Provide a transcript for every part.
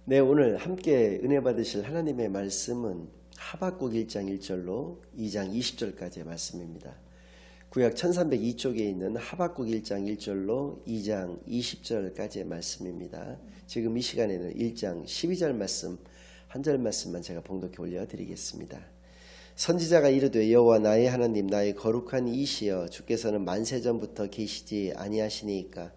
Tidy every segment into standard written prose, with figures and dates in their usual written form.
네, 오늘 함께 은혜 받으실 하나님의 말씀은 하박국 1장 1절로 2장 20절까지의 말씀입니다. 구약 1302쪽에 있는 하박국 1장 1절로 2장 20절까지의 말씀입니다. 지금 이 시간에는 1장 12절 말씀, 한 절 말씀만 제가 봉독해 올려드리겠습니다. 선지자가 이르되 여호와 나의 하나님 나의 거룩한 이시여 주께서는 만세전부터 계시지 아니하시니까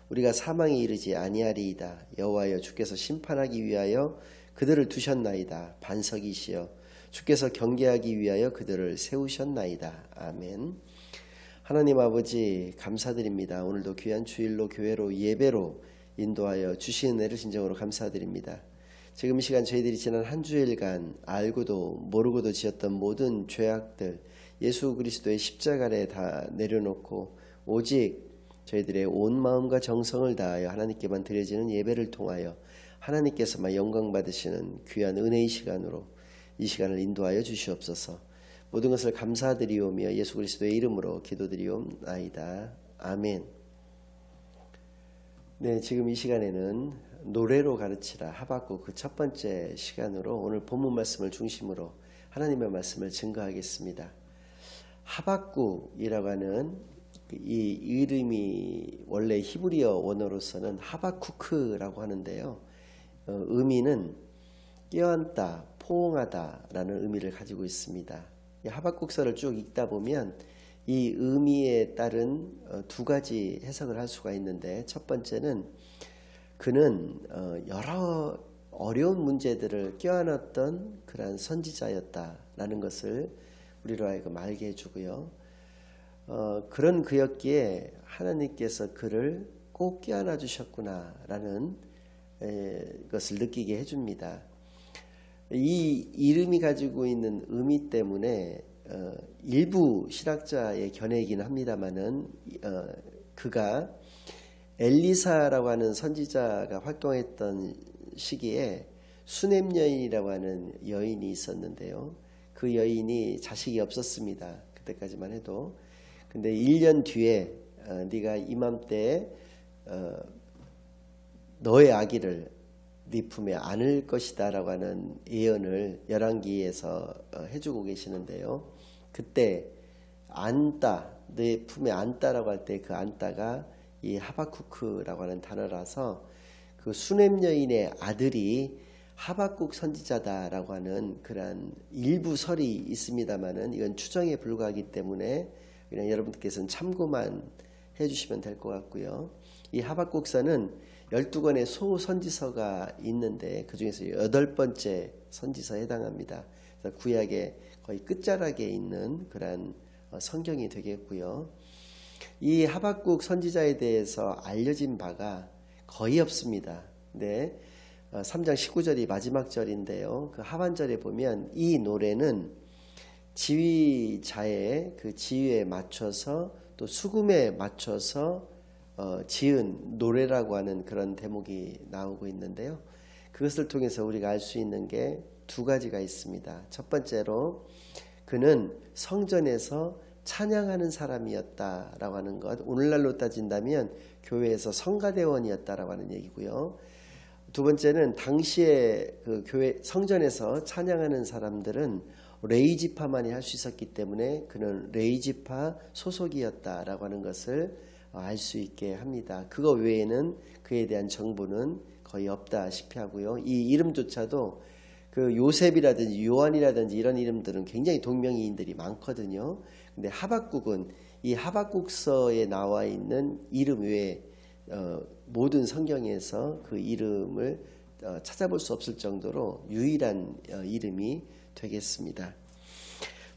우리가 사망에 이르지 아니하리이다. 여호와여 주께서 심판하기 위하여 그들을 두셨나이다. 반석이시여 주께서 경계하기 위하여 그들을 세우셨나이다. 아멘. 하나님 아버지 감사드립니다. 오늘도 귀한 주일로 교회로 예배로 인도하여 주신 은혜를 진정으로 감사드립니다. 지금 이 시간 저희들이 지난 한 주일간 알고도 모르고도 지었던 모든 죄악들 예수 그리스도의 십자가에 다 내려놓고 오직 저희들의 온 마음과 정성을 다하여 하나님께만 드려지는 예배를 통하여 하나님께서만 영광 받으시는 귀한 은혜의 시간으로 이 시간을 인도하여 주시옵소서. 모든 것을 감사드리오며 예수 그리스도의 이름으로 기도드리옵나이다. 아멘. 네, 지금 이 시간에는 노래로 가르치라 하박국 그 첫 번째 시간으로 오늘 본문 말씀을 중심으로 하나님의 말씀을 증거하겠습니다. 하박국이라고 하는 이 이름이 원래 히브리어 원어로서는 하바쿠크라고 하는데요. 의미는 껴안다, 포옹하다라는 의미를 가지고 있습니다. 이 하박국서를 쭉 읽다 보면 이 의미에 따른 두 가지 해석을 할 수가 있는데, 첫 번째는 그는 여러 어려운 문제들을 껴안았던 그러한 선지자였다라는 것을 우리로 하여금 알게 해주고요. 그런 그였기에 하나님께서 그를 꼭 껴안아 주셨구나라는 것을 느끼게 해줍니다. 이 이름이 가지고 있는 의미 때문에 일부 신학자의 견해이긴 합니다만은 그가 엘리사라고 하는 선지자가 활동했던 시기에 수넴 여인이라고 하는 여인이 있었는데요. 그 여인이 자식이 없었습니다. 그때까지만 해도. 근데 1년 뒤에 네가 이맘때에 너의 아기를 네 품에 안을 것이다 라고 하는 예언을 열왕기에서 해주고 계시는데요. 그때 안다, 내 품에 안다라고 할 때 그 안다가 이 하바쿠크라고 하는 단어라서 그 수넴 여인의 아들이 하박국 선지자다라고 하는 그러한 일부 설이 있습니다만은 이건 추정에 불과하기 때문에 그냥 여러분들께서는 참고만 해주시면 될 것 같고요. 이 하박국서는 12권의 소선지서가 있는데 그 중에서 8번째 선지서에 해당합니다. 그래서 구약의 거의 끝자락에 있는 그런 성경이 되겠고요. 이 하박국 선지자에 대해서 알려진 바가 거의 없습니다. 네, 3장 19절이 마지막 절인데요. 그 하반절에 보면 이 노래는 지휘자의 그 지휘에 맞춰서 또 수금에 맞춰서 지은 노래라고 하는 그런 대목이 나오고 있는데요. 그것을 통해서 우리가 알 수 있는 게 두 가지가 있습니다. 첫 번째로 그는 성전에서 찬양하는 사람이었다라고 하는 것, 오늘날로 따진다면 교회에서 성가대원이었다라고 하는 얘기고요. 두 번째는 당시에 그 교회 성전에서 찬양하는 사람들은 레이지파만이 할 수 있었기 때문에 그는 레이지파 소속이었다라고 하는 것을 알 수 있게 합니다. 그거 외에는 그에 대한 정보는 거의 없다시피 하고요. 이 이름조차도 그 요셉이라든지 요한이라든지 이런 이름들은 굉장히 동명이인들이 많거든요. 근데 하박국은 이 하박국서에 나와 있는 이름 외에 모든 성경에서 그 이름을 찾아볼 수 없을 정도로 유일한 이름이 되겠습니다.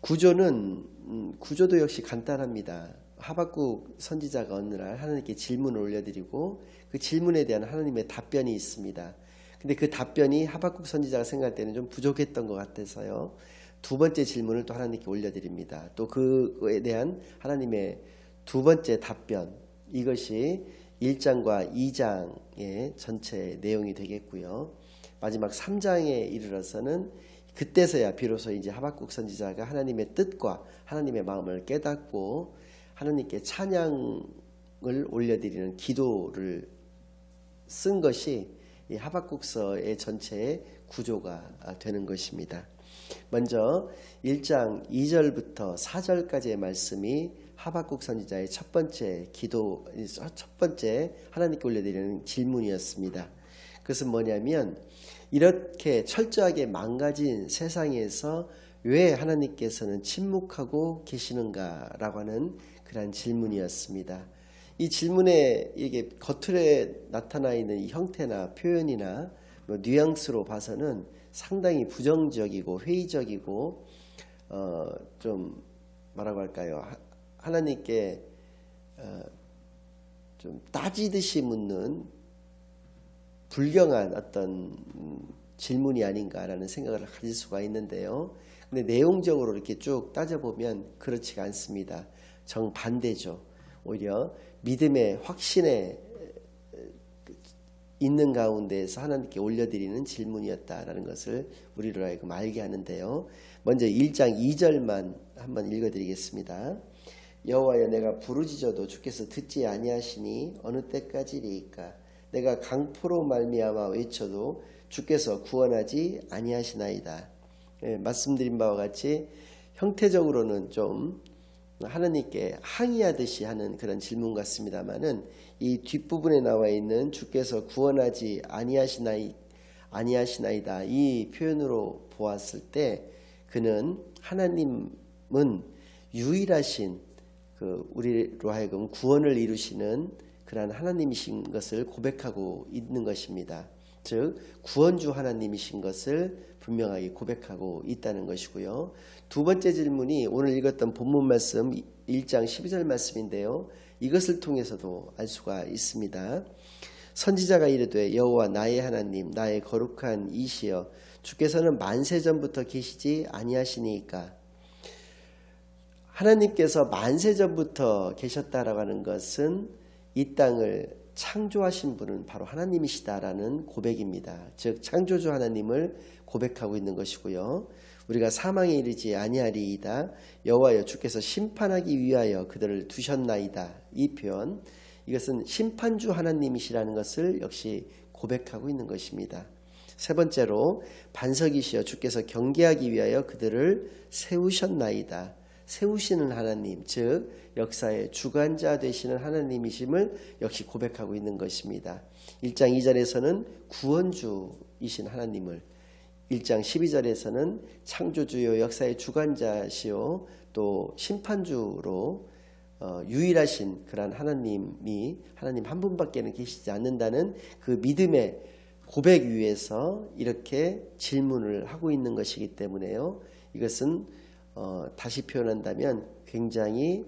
구조도 역시 간단합니다. 하박국 선지자가 어느 날 하나님께 질문을 올려드리고 그 질문에 대한 하나님의 답변이 있습니다. 근데 그 답변이 하박국 선지자가 생각할 때는 좀 부족했던 것 같아서요. 두 번째 질문을 또 하나님께 올려드립니다. 또 그에 대한 하나님의 두 번째 답변, 이것이 1장과 2장의 전체 내용이 되겠고요. 마지막 3장에 이르러서는 그때서야 비로소 이제 하박국 선지자가 하나님의 뜻과 하나님의 마음을 깨닫고 하나님께 찬양을 올려드리는 기도를 쓴 것이 이 하박국서의 전체의 구조가 되는 것입니다. 먼저 1장 2절부터 4절까지의 말씀이 하박국 선지자의 첫 번째 하나님께 올려드리는 질문이었습니다. 그것은 뭐냐면 이렇게 철저하게 망가진 세상에서 왜 하나님께서는 침묵하고 계시는가라고 하는 그러한 질문이었습니다. 이 질문에 이게 겉으로 나타나 있는 이 형태나 표현이나 뉘앙스로 봐서는 상당히 부정적이고 회의적이고 좀 뭐라고 할까요? 하나님께 좀 따지듯이 묻는 불경한 어떤 질문이 아닌가라는 생각을 가질 수가 있는데요. 근데 내용적으로 이렇게 쭉 따져보면 그렇지가 않습니다. 정반대죠. 오히려 믿음의 확신에 있는 가운데에서 하나님께 올려드리는 질문이었다라는 것을 우리로 하여금 알게 하는데요. 먼저 1장 2절만 한번 읽어드리겠습니다. 여호와여 내가 부르짖어도 주께서 듣지 아니하시니 어느 때까지리이까 내가 강포로 말미암아 외쳐도 주께서 구원하지 아니하시나이다. 말씀드린 바와 같이 형태적으로는 좀 하나님께 항의하듯이 하는 그런 질문 같습니다만은 이 뒷부분에 나와 있는 주께서 구원하지 아니하시나이다 이 표현으로 보았을 때 그는 하나님은 유일하신 우리로 하여금 구원을 이루시는 그러한 하나님이신 것을 고백하고 있는 것입니다. 즉 구원주 하나님이신 것을 분명하게 고백하고 있다는 것이고요. 두 번째 질문이 오늘 읽었던 본문 말씀 1장 12절 말씀인데요. 이것을 통해서도 알 수가 있습니다. 선지자가 이르되 여호와 나의 하나님 나의 거룩한 이시여 주께서는 만세 전부터 계시지 아니하시니까. 하나님께서 만세 전부터 계셨다라고 하는 것은 이 땅을 창조하신 분은 바로 하나님이시다라는 고백입니다. 즉 창조주 하나님을 고백하고 있는 것이고요. 우리가 사망에 이르지 아니하리이다. 여호와여 주께서 심판하기 위하여 그들을 두셨나이다. 이 표현 이것은 심판주 하나님이시라는 것을 역시 고백하고 있는 것입니다. 세 번째로 반석이시여 주께서 경계하기 위하여 그들을 세우셨나이다. 세우시는 하나님, 즉 역사의 주관자 되시는 하나님이심을 역시 고백하고 있는 것입니다. 1장 2절에서는 구원주이신 하나님을, 1장 12절에서는 창조주요 역사의 주관자시요 또 심판주로 유일하신 그런 하나님 한 분밖에는 계시지 않는다는 그 믿음의 고백 위에서 이렇게 질문을 하고 있는 것이기 때문에요. 이것은 다시 표현한다면 굉장히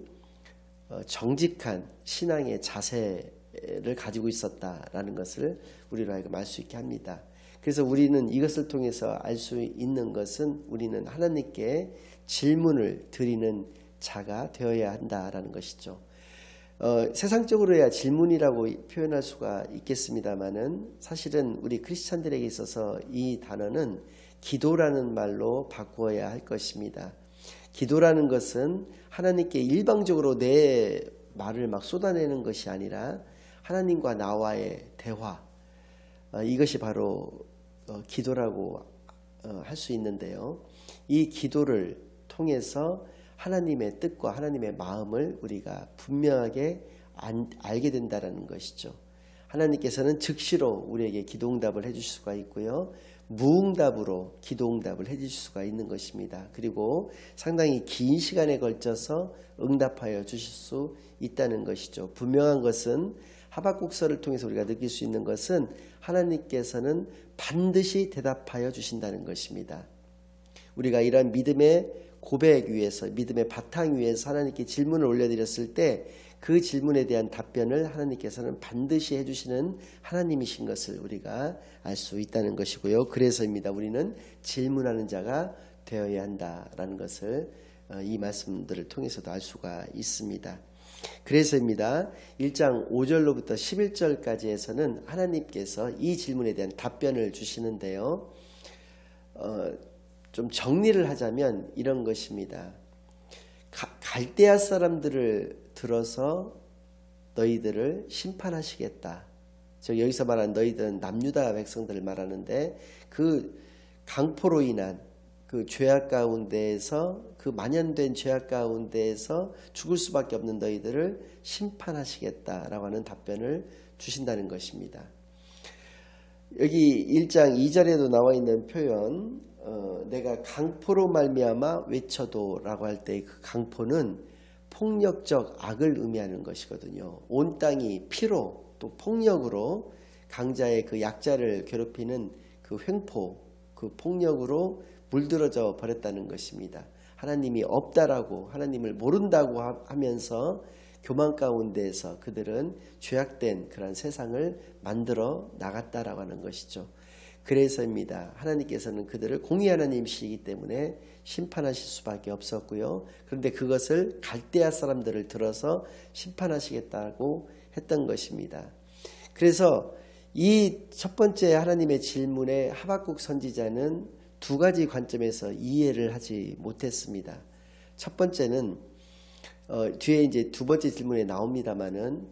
정직한 신앙의 자세를 가지고 있었다라는 것을 우리로 하여금 알 수 있게 합니다. 그래서 우리는 이것을 통해서 알 수 있는 것은 우리는 하나님께 질문을 드리는 자가 되어야 한다라는 것이죠. 세상적으로야 질문이라고 표현할 수가 있겠습니다만은 사실은 우리 크리스찬들에게 있어서 이 단어는 기도라는 말로 바꾸어야 할 것입니다. 기도라는 것은 하나님께 일방적으로 내 말을 막 쏟아내는 것이 아니라 하나님과 나와의 대화, 이것이 바로 기도라고 할 수 있는데요. 이 기도를 통해서 하나님의 뜻과 하나님의 마음을 우리가 분명하게 알게 된다는 것이죠. 하나님께서는 즉시로 우리에게 기도응답을 해주실 수가 있고요. 무응답으로 기도응답을 해주실 수가 있는 것입니다. 그리고 상당히 긴 시간에 걸쳐서 응답하여 주실 수 있다는 것이죠. 분명한 것은 하박국서를 통해서 우리가 느낄 수 있는 것은 하나님께서는 반드시 대답하여 주신다는 것입니다. 우리가 이런 믿음의 고백 위에서, 믿음의 바탕 위에서 하나님께 질문을 올려드렸을 때 그 질문에 대한 답변을 하나님께서는 반드시 해주시는 하나님이신 것을 우리가 알 수 있다는 것이고요. 그래서입니다. 우리는 질문하는 자가 되어야 한다라는 것을 이 말씀들을 통해서도 알 수가 있습니다. 그래서입니다. 1장 5절로부터 11절까지에서는 하나님께서 이 질문에 대한 답변을 주시는데요. 좀 정리를 하자면 이런 것입니다. 갈대아 사람들을 들어서 너희들을 심판하시겠다. 여기서 말하는 너희들은 남유다 백성들을 말하는데 그 강포로 인한 그 죄악 가운데에서 그 만연된 죄악 가운데에서 죽을 수밖에 없는 너희들을 심판하시겠다라고 하는 답변을 주신다는 것입니다. 여기 1장 2절에도 나와 있는 표현 내가 강포로 말미암아 외쳐도 라고 할 때 그 강포는 폭력적 악을 의미하는 것이거든요. 온 땅이 피로 또 폭력으로 강자의 그 약자를 괴롭히는 그 횡포 그 폭력으로 물들어져 버렸다는 것입니다. 하나님이 없다라고 하나님을 모른다고 하면서 교만 가운데에서 그들은 죄악된 그런 세상을 만들어 나갔다라고 하는 것이죠. 그래서입니다. 하나님께서는 그들을 공의 하나님이시기 때문에 심판하실 수밖에 없었고요. 그런데 그것을 갈대아 사람들을 들어서 심판하시겠다고 했던 것입니다. 그래서 이 첫 번째 하나님의 질문에 하박국 선지자는 두 가지 관점에서 이해를 하지 못했습니다. 첫 번째는 뒤에 이제 두 번째 질문에 나옵니다마는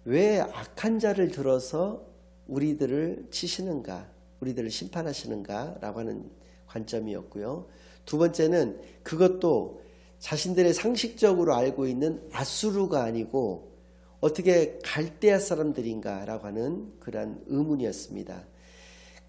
왜 악한 자를 들어서 우리들을 치시는가, 우리들을 심판하시는가 라고 하는 관점이었고요. 두 번째는 그것도 자신들의 상식적으로 알고 있는 아수르가 아니고 어떻게 갈대아 사람들인가 라고 하는 그러한 의문이었습니다.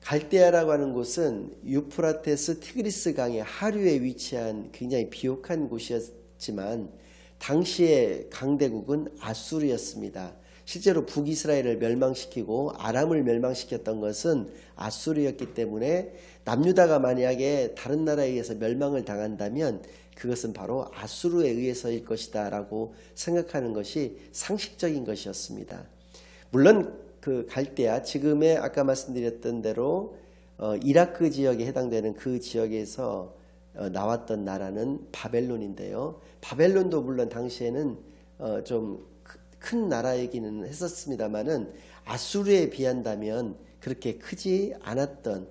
갈대아라고 하는 곳은 유프라테스 티그리스 강의 하류에 위치한 굉장히 비옥한 곳이었지만 당시의 강대국은 아수르였습니다. 실제로 북이스라엘을 멸망시키고 아람을 멸망시켰던 것은 아수르였기 때문에 남유다가 만약에 다른 나라에 의해서 멸망을 당한다면 그것은 바로 아수르에 의해서일 것이다 라고 생각하는 것이 상식적인 것이었습니다. 물론 그 갈대아 지금의 아까 말씀드렸던 대로 이라크 지역에 해당되는 그 지역에서 나왔던 나라는 바벨론인데요. 바벨론도 물론 당시에는 좀 큰 나라이기는 했었습니다만은 아수르에 비한다면 그렇게 크지 않았던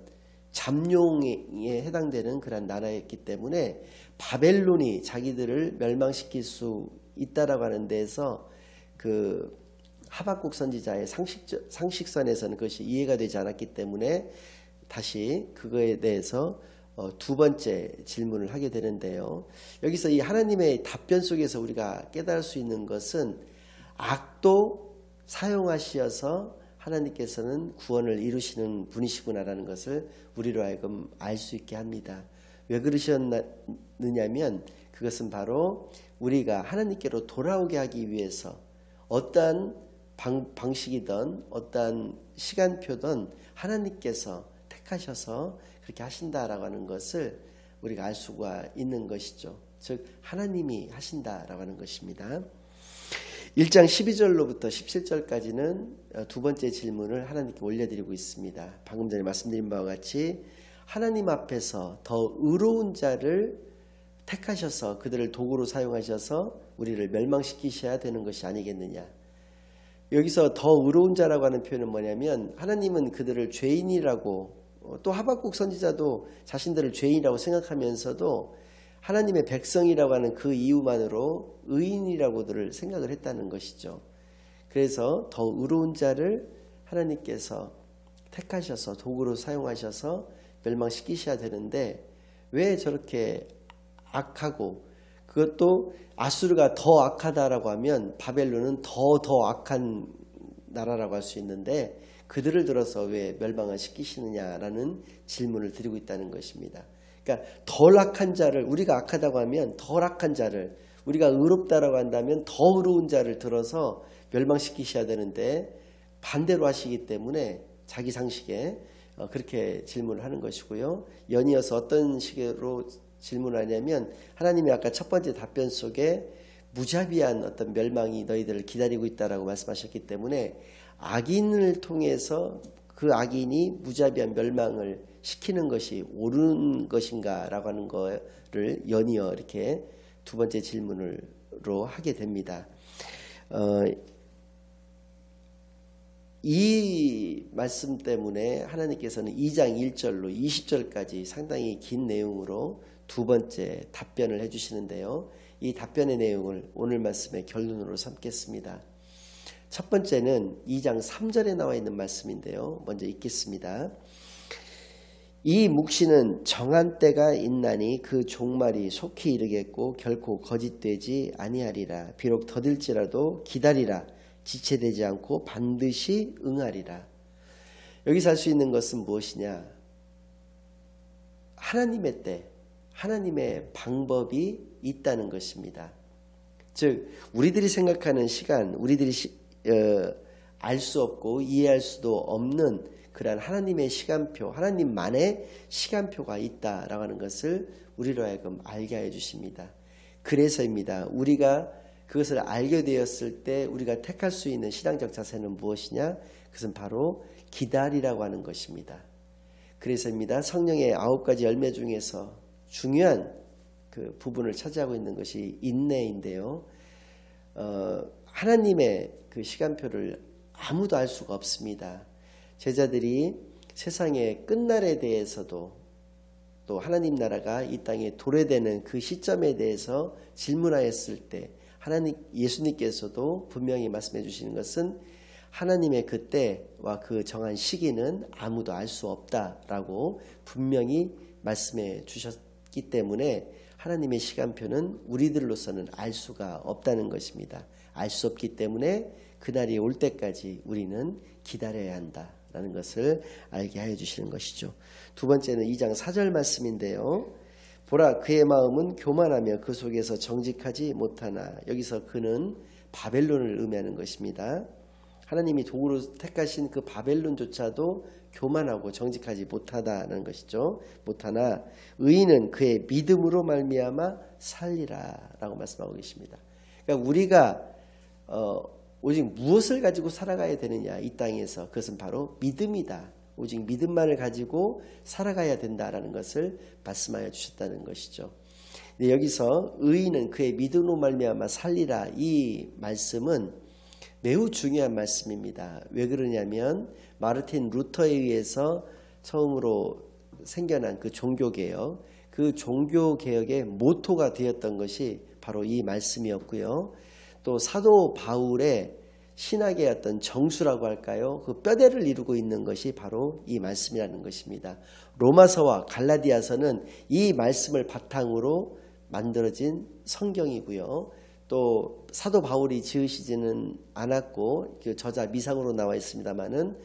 잠룡에 해당되는 그런 나라였기 때문에 바벨론이 자기들을 멸망시킬 수 있다라고 하는 데에서 그 하박국 선지자의 상식선에서는 그것이 이해가 되지 않았기 때문에 다시 그거에 대해서 두 번째 질문을 하게 되는데요. 여기서 이 하나님의 답변 속에서 우리가 깨달을 수 있는 것은 악도 사용하시어서 하나님께서는 구원을 이루시는 분이시구나라는 것을 우리로 하여금 알 수 있게 합니다. 왜 그러셨느냐면 그것은 바로 우리가 하나님께로 돌아오게 하기 위해서 어떠한 방식이든 어떠한 시간표든 하나님께서 택하셔서 그렇게 하신다라고 하는 것을 우리가 알 수가 있는 것이죠. 즉 하나님이 하신다라고 하는 것입니다. 1장 12절로부터 17절까지는 두 번째 질문을 하나님께 올려드리고 있습니다. 방금 전에 말씀드린 바와 같이 하나님 앞에서 더 의로운 자를 택하셔서 그들을 도구로 사용하셔서 우리를 멸망시키셔야 되는 것이 아니겠느냐. 여기서 더 의로운 자라고 하는 표현은 뭐냐면 하나님은 그들을 죄인이라고 또 하박국 선지자도 자신들을 죄인이라고 생각하면서도 하나님의 백성이라고 하는 그 이유만으로 의인이라고들 생각을 했다는 것이죠. 그래서 더 의로운 자를 하나님께서 택하셔서 도구로 사용하셔서 멸망시키셔야 되는데 왜 저렇게 악하고 그것도 아수르가 더 악하다라고 하면 바벨론은 더 악한 나라라고 할 수 있는데 그들을 들어서 왜 멸망을 시키시느냐라는 질문을 드리고 있다는 것입니다. 그러니까 덜 악한 자를 우리가 악하다고 하면 덜 악한 자를 우리가 의롭다라고 한다면 더 의로운 자를 들어서 멸망시키셔야 되는데 반대로 하시기 때문에 자기 상식에 그렇게 질문을 하는 것이고요. 연이어서 어떤 식으로 질문하냐면 하나님이 아까 첫 번째 답변 속에 무자비한 어떤 멸망이 너희들을 기다리고 있다라고 말씀하셨기 때문에 악인을 통해서 그 악인이 무자비한 멸망을 시키는 것이 옳은 것인가 라고 하는 거를 연이어 이렇게 두 번째 질문으로 하게 됩니다. 이 말씀 때문에 하나님께서는 2장 1절로 20절까지 상당히 긴 내용으로 두 번째 답변을 해주시는데요. 이 답변의 내용을 오늘 말씀의 결론으로 삼겠습니다. 첫 번째는 2장 3절에 나와 있는 말씀인데요. 먼저 읽겠습니다. 이 묵시는 정한 때가 있나니 그 종말이 속히 이르겠고 결코 거짓되지 아니하리라. 비록 더딜지라도 기다리라. 지체되지 않고 반드시 응하리라. 여기서 할 수 있는 것은 무엇이냐? 하나님의 때, 하나님의 방법이 있다는 것입니다. 즉 우리들이 생각하는 시간, 우리들이 알 수 없고 이해할 수도 없는 그러한 하나님의 시간표, 하나님만의 시간표가 있다라고 하는 것을 우리로 하여금 알게 해 주십니다. 그래서입니다. 우리가 그것을 알게 되었을 때 우리가 택할 수 있는 신앙적 자세는 무엇이냐? 그것은 바로 기다리라고 하는 것입니다. 그래서입니다. 성령의 9가지 열매 중에서 중요한 그 부분을 차지하고 있는 것이 인내인데요. 하나님의 그 시간표를 아무도 알 수가 없습니다. 제자들이 세상의 끝날에 대해서도 또 하나님 나라가 이 땅에 도래되는 그 시점에 대해서 질문하였을 때 예수님께서도 분명히 말씀해 주시는 것은 하나님의 그 때와 그 정한 시기는 아무도 알 수 없다라고 분명히 말씀해 주셨기 때문에 하나님의 시간표는 우리들로서는 알 수가 없다는 것입니다. 알 수 없기 때문에 그날이 올 때까지 우리는 기다려야 한다라는 것을 알게 하여 주시는 것이죠. 두 번째는 2장 4절 말씀인데요. 보라 그의 마음은 교만하며 그 속에서 정직하지 못하나. 여기서 그는 바벨론을 의미하는 것입니다. 하나님이 도구로 택하신 그 바벨론조차도 교만하고 정직하지 못하다는 것이죠. 못하나 의인은 그의 믿음으로 말미암아 살리라 라고 말씀하고 계십니다. 그러니까 우리가 오직 무엇을 가지고 살아가야 되느냐 이 땅에서, 그것은 바로 믿음이다. 오직 믿음만을 가지고 살아가야 된다라는 것을 말씀하여 주셨다는 것이죠. 여기서 의인은 그의 믿음으로 말미암아 살리라, 이 말씀은 매우 중요한 말씀입니다. 왜 그러냐면 마르틴 루터에 의해서 처음으로 생겨난 그 종교개혁, 그 종교개혁의 모토가 되었던 것이 바로 이 말씀이었고요. 또 사도 바울의 신학의 어떤 정수라고 할까요? 그 뼈대를 이루고 있는 것이 바로 이 말씀이라는 것입니다. 로마서와 갈라디아서는 이 말씀을 바탕으로 만들어진 성경이고요. 또 사도 바울이 지으시지는 않았고 그 저자 미상으로 나와 있습니다마는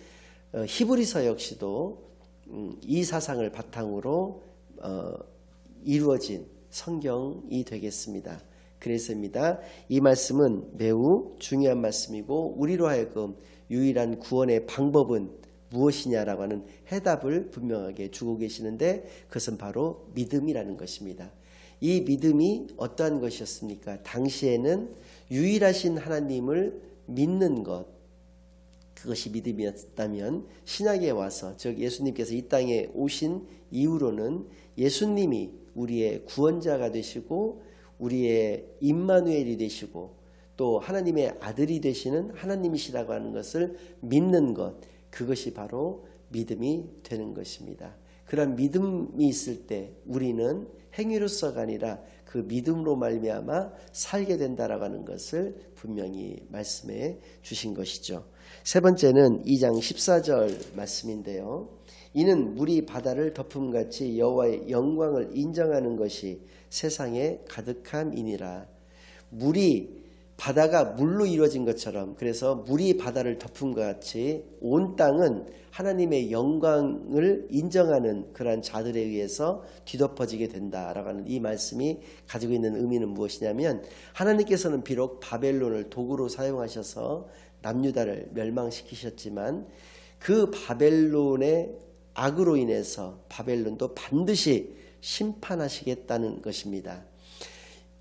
히브리서 역시도 이 사상을 바탕으로 이루어진 성경이 되겠습니다. 그래서입니다. 이 말씀은 매우 중요한 말씀이고 우리로 하여금 유일한 구원의 방법은 무엇이냐라고 하는 해답을 분명하게 주고 계시는데 그것은 바로 믿음이라는 것입니다. 이 믿음이 어떠한 것이었습니까? 당시에는 유일하신 하나님을 믿는 것, 그것이 믿음이었다면 신약에 와서, 즉 예수님께서 이 땅에 오신 이후로는 예수님이 우리의 구원자가 되시고 우리의 임마누엘이 되시고 또 하나님의 아들이 되시는 하나님이시라고 하는 것을 믿는 것, 그것이 바로 믿음이 되는 것입니다. 그런 믿음이 있을 때 우리는 행위로서가 아니라 그 믿음으로 말미암아 살게 된다라고 하는 것을 분명히 말씀해 주신 것이죠. 세 번째는 2장 14절 말씀인데요. 이는 물이 바다를 덮음같이 여호와의 영광을 인정하는 것이 세상에 가득함이니라. 바다가 물로 이루어진 것처럼, 그래서 물이 바다를 덮은 것 같이 온 땅은 하나님의 영광을 인정하는 그러한 자들에 의해서 뒤덮어지게 된다라고 하는 이 말씀이 가지고 있는 의미는 무엇이냐면, 하나님께서는 비록 바벨론을 도구로 사용하셔서 남유다를 멸망시키셨지만 그 바벨론의 악으로 인해서 바벨론도 반드시 심판하시겠다는 것입니다.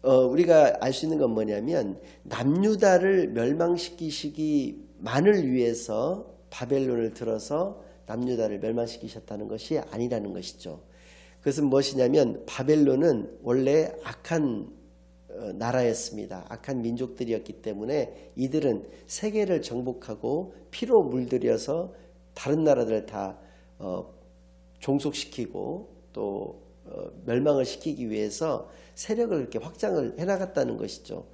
우리가 알 수 있는 건 뭐냐면 남유다를 멸망시키시기만을 위해서 바벨론을 들어서 남유다를 멸망시키셨다는 것이 아니라는 것이죠. 그것은 무엇이냐면 바벨론은 원래 악한 나라였습니다. 악한 민족들이었기 때문에 이들은 세계를 정복하고 피로 물들여서 다른 나라들을 다 종속시키고 또 멸망을 시키기 위해서 세력을 이렇게 확장을 해나갔다는 것이죠.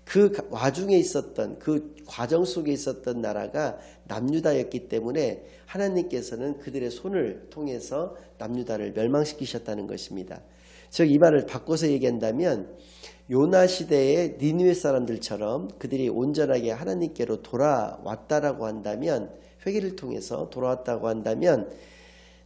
그 와중에 있었던 그 과정 속에 있었던 나라가 남유다였기 때문에 하나님께서는 그들의 손을 통해서 남유다를 멸망시키셨다는 것입니다. 즉 이 말을 바꿔서 얘기한다면 요나 시대의 니느웨 사람들처럼 그들이 온전하게 하나님께로 돌아왔다라고 한다면, 회개를 통해서 돌아왔다고 한다면,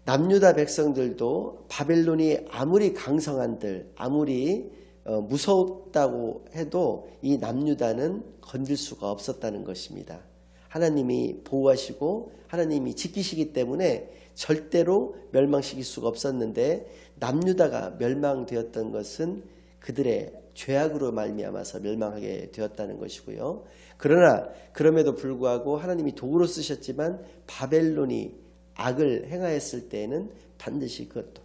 남유다 백성들도 바벨론이 아무리 강성한들, 아무리 무섭다고 해도 이 남유다는 건들 수가 없었다는 것입니다. 하나님이 보호하시고 하나님이 지키시기 때문에 절대로 멸망시킬 수가 없었는데, 남유다가 멸망되었던 것은 그들의 죄악으로 말미암아서 멸망하게 되었다는 것이고요. 그러나 그럼에도 불구하고 하나님이 도구로 쓰셨지만 바벨론이 악을 행하였을 때에는 반드시 그것도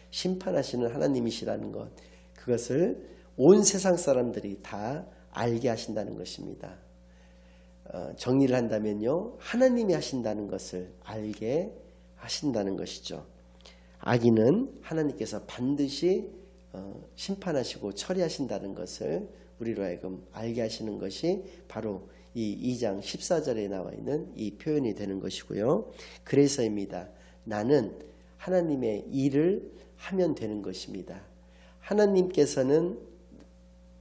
심판하시는 하나님이시라는 것, 그것을 온 세상 사람들이 다 알게 하신다는 것입니다. 정리를 한다면요, 하나님이 하신다는 것을 알게 하신다는 것이죠. 악인은 하나님께서 반드시 심판하시고 처리하신다는 것을 우리로 하여금 알게 하시는 것이 바로 이 2장 14절에 나와 있는 이 표현이 되는 것이고요. 그래서입니다. 나는 하나님의 일을 하면 되는 것입니다. 하나님께서는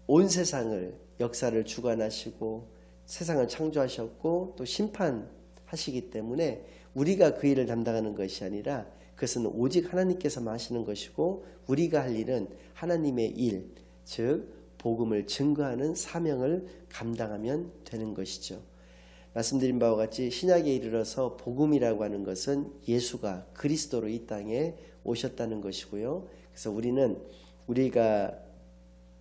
온 세상을, 역사를 주관하시고 세상을 창조하셨고 또 심판하시기 때문에 우리가 그 일을 담당하는 것이 아니라 그것은 오직 하나님께서만 하시는 것이고, 우리가 할 일은 하나님의 일, 즉 복음을 증거하는 사명을 감당하면 되는 것이죠. 말씀드린 바와 같이 신약에 이르러서 복음이라고 하는 것은 예수가 그리스도로 이 땅에 오셨다는 것이고요. 그래서 우리가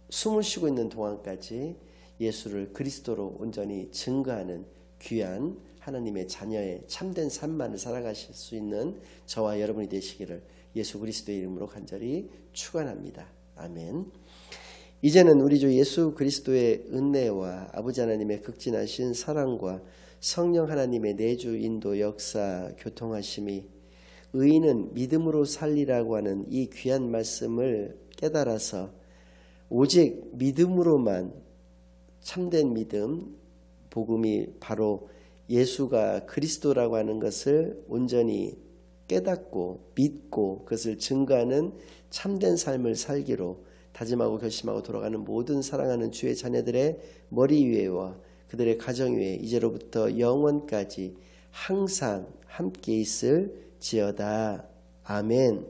숨을 쉬고 있는 동안까지 예수를 그리스도로 온전히 증거하는 귀한 하나님의 자녀의 참된 삶만을 살아가실 수 있는 저와 여러분이 되시기를 예수 그리스도의 이름으로 간절히 축원합니다. 아멘. 이제는 우리 주 예수 그리스도의 은혜와 아버지 하나님의 극진하신 사랑과 성령 하나님의 내주 인도 역사 교통하심이, 의인은 믿음으로 살리라고 하는 이 귀한 말씀을 깨달아서 오직 믿음으로만, 참된 믿음, 복음이 바로 예수가 그리스도라고 하는 것을 온전히 깨닫고 믿고 그것을 증거하는 참된 삶을 살기로 다짐하고 결심하고 돌아가는 모든 사랑하는 주의 자녀들의 머리 위에와 그들의 가정 위에 이제로부터 영원까지 항상 함께 있을지어다. 아멘.